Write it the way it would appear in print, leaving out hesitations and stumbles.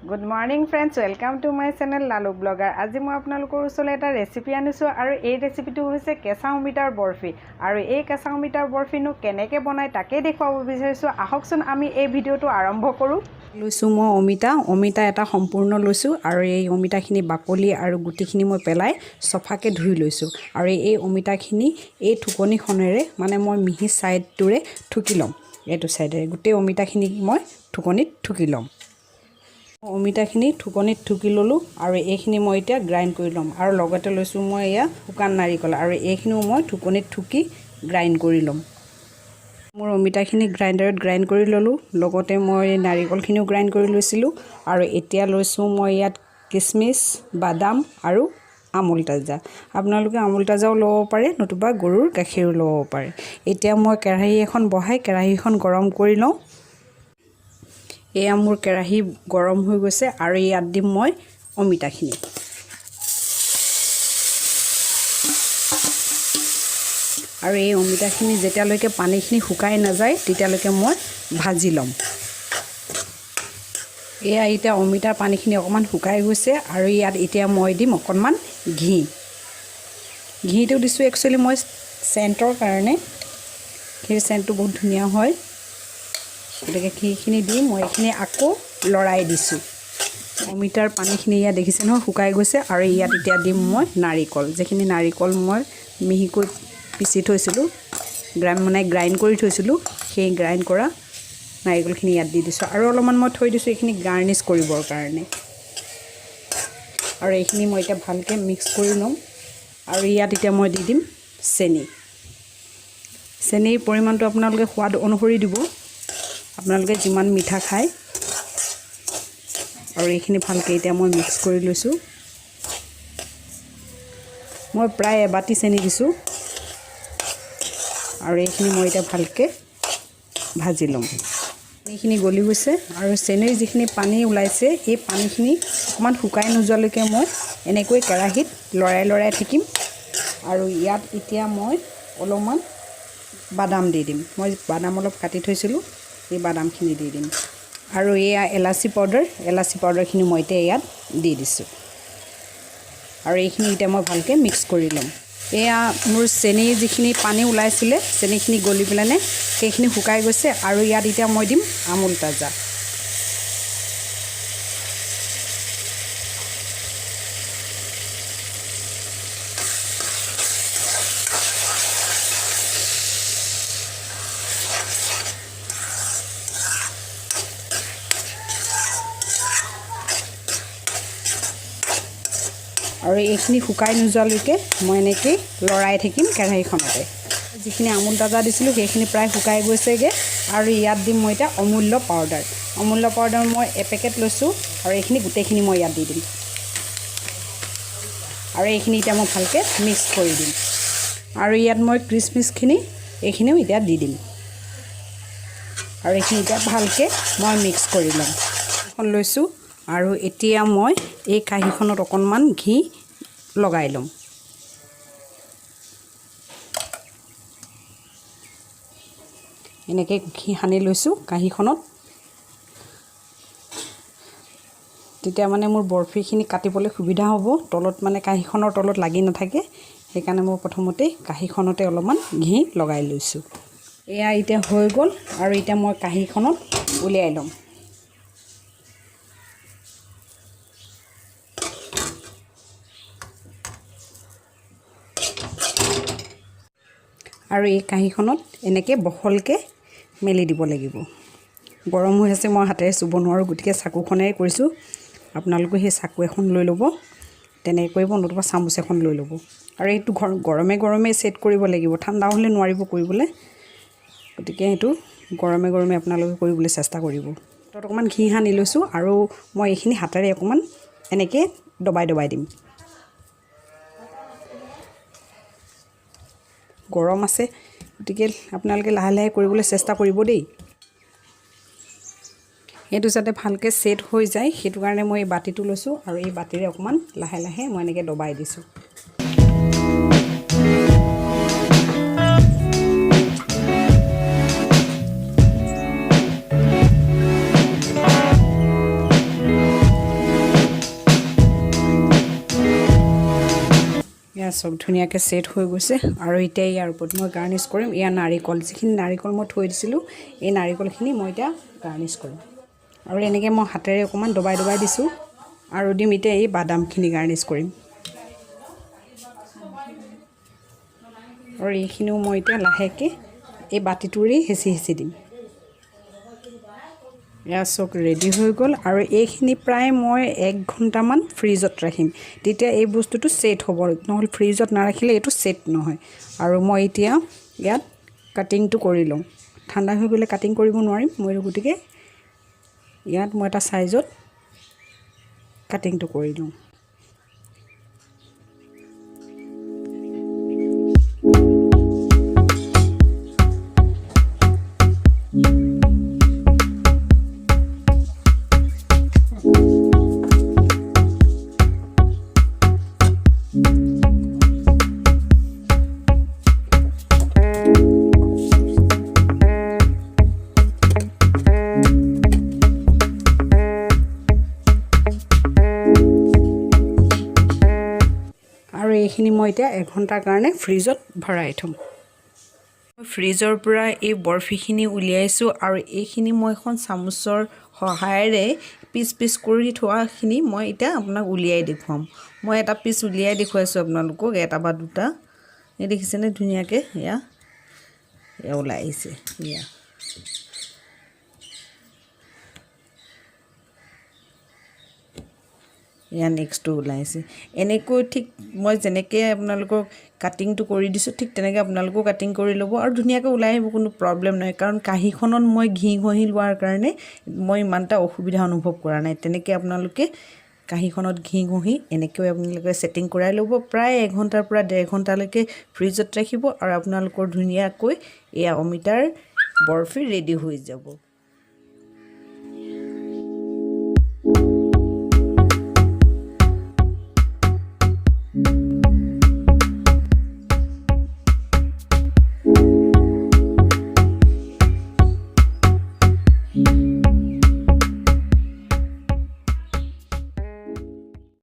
Good morning friends, welcome to my channel Lalu Blogger. আজি মই আপোনালোকৰ ওচৰলৈ এটা ৰেচিপি আনিছো আৰু এই ৰেচিপিটো হৈছে কেঁচা অমিতাৰ বৰফি আৰু এই কেঁচা অমিতাৰ বৰফিনো কেনেকৈ বনায় তাকে দেখুৱাব বিচাৰিছো। আহকচোন আমি এই ভিডিওটো আৰম্ভ কৰো। লৈছো মই অমিতা এটা সম্পূৰ্ণ লৈছো আৰু এই অমিতাখিনি বাকলি আৰু গুটিখিনি মই পেলাই সফাকে ধুই লৈছো আৰু এই অমিতাখিনি এই ঠুকনিখনেৰে মানে মই মিহি সাইডটোৰে ঠুকি লম। এইটো সাইডে গোটেই অমিতাখিনি মই ঠুকনিত ঠুকি লম। অমিতাখিনি ঠুকনিত ঠুকি ললো আৰু এইখিনি মই এতিয়া গ্ৰাইন্ড কৰি লম আৰু লগতে লৈছো মই ইয়া শুকান নাৰিকল আৰু এইখিনিও মই ঠুকনিত ঠুকি গ্ৰাইন্ড কৰি লম। মোৰ অমিতাখিনি গ্ৰাইন্ডাৰত গ্ৰাইন্ড কৰি ললো, লগতে মই নাৰিকলখিনিও গ্ৰাইন্ড কৰি লৈছিলো আৰু এতিয়া লৈছো মই ইয়াত কিশমিশ, বাদাম আৰু আমুল তাজা। আপোনালোকে আমুল তাজাও ল'ব পাৰে নতুবা গৰুৰ গাখীৰো ল'ব পাৰে। এতিয়া মই কেৰাহী এখন বহাই কেৰাহীখন গৰম কৰি লওঁ। এয়া মোৰ কেৰাহী গৰম হৈ গৈছে আৰু ইয়াত দিম মই অমিতাখিনি। আৰু এই অমিতাখিনি যেতিয়ালৈকে পানীখিনি শুকাই নাযায় তেতিয়ালৈকে মই ভাজি ল'ম। এয়া এতিয়া অমিতাৰ পানীখিনি অকমান শুকাই গৈছে আৰু ইয়াত এতিয়া মই দিম অকণমান ঘি। ঘিটো দিছোঁ একচুৱেলি মই চেণ্টৰ কাৰণে, সেই চেণ্টটো বহুত ধুনীয়া হয়। গতিকে ঘিখিনি দি মই এইখিনি আকৌ লৰাই দিছোঁ। অমিতাৰ পানীখিনি ইয়াত দেখিছে নহয় শুকাই গৈছে আৰু ইয়াত এতিয়া দিম মই নাৰিকল, যিখিনি নাৰিকল মই মিহিকৈ পিচি থৈছিলোঁ, গ্ৰাইণ্ড কৰি থৈছিলোঁ, সেই গ্ৰাইণ্ড কৰা নাৰিকলখিনি ইয়াত দি দিছোঁ আৰু অলপমান মই থৈ দিছোঁ এইখিনি গাৰ্নিছ কৰিবৰ কাৰণে। আৰু এইখিনি মই এতিয়া ভালকৈ মিক্স কৰি ল'ম আৰু ইয়াত এতিয়া মই দি দিম চেনি। চেনিৰ পৰিমাণটো আপোনালোকে সোৱাদ অনুসৰি দিব, আপোনালোকে যিমান মিঠা খায়। আৰু এইখিনি ভালকৈ এতিয়া মই মিক্স কৰি লৈছোঁ। মই প্ৰায় এবাটি চেনি দিছোঁ আৰু এইখিনি মই এতিয়া ভালকৈ ভাজি ল'ম। এইখিনি গলি গৈছে আৰু চেনিৰ যিখিনি পানী ওলাইছে এই পানীখিনি অকণমান শুকাই নোযোৱালৈকে মই এনেকৈ কেৰাহীত লৰাই থাকিম। আৰু ইয়াত এতিয়া মই অলপমান বাদাম দি দিম। মই বাদাম অলপ কাটি থৈছিলোঁ, এই বাদামখিনি দি দিম আৰু এয়া এলাচি পাউডাৰখিনি মই এতিয়া ইয়াত দি দিছোঁ আৰু এইখিনি এতিয়া মই ভালকৈ মিক্স কৰি ল'ম। এয়া মোৰ চেনিৰ যিখিনি পানী ওলাইছিলে চেনিখিনি গলি পেলাই সেইখিনি শুকাই গৈছে আৰু ইয়াত এতিয়া মই দিম আমুল তাজা। আৰু এইখিনি শুকাই নোযোৱালৈকে মই এনেকৈ লৰাই থাকিম কেৰাহীখনতে। যিখিনি আমুল তাজা দিছিলোঁ সেইখিনি প্ৰায় শুকাই গৈছেগৈ আৰু ইয়াত দিম মই এতিয়া অমূল্য পাউডাৰ মই এপেকেট লৈছোঁ আৰু এইখিনি গোটেইখিনি মই ইয়াত দি দিম আৰু এইখিনি এতিয়া মই ভালকৈ মিক্স কৰি দিম। আৰু ইয়াত মই কিশমিশখিনি এইখিনিও এতিয়া দি দিম আৰু এইখিনি এতিয়া ভালকৈ মই মিক্স কৰি ল'ম। এখন লৈছোঁ আৰু এতিয়া মই এই কাঁহীখনত অকণমান ঘি লগাই ল'ম। এনেকৈ ঘি সানি লৈছোঁ কাঁহীখনত, তেতিয়া মানে মোৰ বৰফিখিনি কাটিবলৈ সুবিধা হ'ব। তলত মানে কাঁহীখনৰ তলত লাগি নাথাকে, সেইকাৰণে মই প্ৰথমতেই কাঁহীখনতে অলপমান ঘি লগাই লৈছোঁ। এয়া এতিয়া হৈ গ'ল আৰু এতিয়া মই কাঁহীখনত উলিয়াই ল'ম। আৰু এই কাঁহীখনত এনেকৈ বহলকৈ মেলি দিব লাগিব। গৰম হৈ আছে, মই হাতেৰে চুব নোৱাৰোঁ, গতিকে চাকুখনেৰে কৰিছোঁ। আপোনালোকে সেই চাকু এখন লৈ ল'ব, তেনেকৈ কৰিব, নতুবা চামুচ এখন লৈ ল'ব। আৰু এইটো গৰমে ছেট কৰিব লাগিব, ঠাণ্ডা হ'লে নোৱাৰিব কৰিবলৈ। গতিকে সেইটো গৰমে আপোনালোকে কৰিবলৈ চেষ্টা কৰিব। তাত অকণমান ঘি সানি লৈছোঁ আৰু মই এইখিনি হাতেৰে অকণমান এনেকৈ দবাই দিম। গৰম আছে, গতিকে আপোনালোকে লাহে কৰিবলৈ চেষ্টা কৰিব দেই। এইটো যাতে ভালকৈ ছেট হৈ যায় সেইটো কাৰণে মই এই বাতিটো লৈছোঁ আৰু এই বাতিৰে অকণমান লাহে মই এনেকৈ দবাই দিছোঁ। এয়া চব ধুনীয়াকৈ ছেট হৈ গৈছে আৰু এতিয়া ইয়াৰ ওপৰত মই গাৰ্নিছ কৰিম এয়া নাৰিকল যিখিনি নাৰিকল মই থৈ দিছিলোঁ এই নাৰিকলখিনি মই এতিয়া গাৰ্নিছ কৰিম আৰু এনেকৈ মই হাতেৰে অকণমান দবাই দবাই দিছোঁ আৰু দিম এতিয়া এই বাদামখিনি গাৰ্নিছ কৰিম আৰু এইখিনিও মই এতিয়া লাহেকৈ এই বাতিটোৰে হেঁচি হেঁচি দিম এয়া চব ৰেডি হৈ গ'ল আৰু এইখিনি প্ৰায় মই 1 ঘণ্টামান ফ্ৰিজত ৰাখিম তেতিয়া এই বস্তুটো ছেট হ'ব নহ'লে ফ্ৰিজত নাৰাখিলে এইটো ছেট নহয় আৰু মই এতিয়া ইয়াত কাটিংটো কৰি লওঁ ঠাণ্ডা হৈ গ'লে কাটিং কৰিব নোৱাৰিম মই গতিকে ইয়াত মই এটা সাইজত কাটিংটো কৰি লওঁ আৰু এইখিনি মই এতিয়া 1 ঘণ্টাৰ কাৰণে ফ্ৰিজত ভৰাই থম ফ্ৰিজৰ পৰা এই বৰফিখিনি উলিয়াইছোঁ আৰু এইখিনি মই এখন চামুচৰ সহায়েৰে পিচ পিচ কৰি থোৱাখিনি মই এতিয়া আপোনাক উলিয়াই দেখুৱাম মই এটা পিচ উলিয়াই দেখুৱাইছোঁ আপোনালোকক এটা বা দুটা এই দেখিছেনে ধুনীয়াকৈ এয়া ওলাই আহিছে এয়া এয়া নেক্সটটো ওলাইছে এনেকৈ ঠিক মই যেনেকৈ আপোনালোকক কাটিংটো কৰি দিছোঁ ঠিক তেনেকৈ আপোনালোকেও কাটিং কৰি ল'ব আৰু ধুনীয়াকৈ ওলাই আহিব কোনো প্ৰব্লেম নহয় কাৰণ কাঁহীখনত মই ঘি ঘঁহি লোৱাৰ কাৰণে মই ইমান এটা অসুবিধা অনুভৱ কৰা নাই তেনেকৈ আপোনালোকে কাঁহীখনত ঘি ঘঁহি এনেকৈ আপোনালোকে ছেটিং কৰাই ল'ব প্ৰায় 1 ঘণ্টাৰ পৰা 1.5 ঘণ্টালৈকে ফ্ৰিজত ৰাখিব আৰু আপোনালোকৰ ধুনীয়াকৈ এয়া অমিতাৰ বৰফি ৰেডি হৈ যাব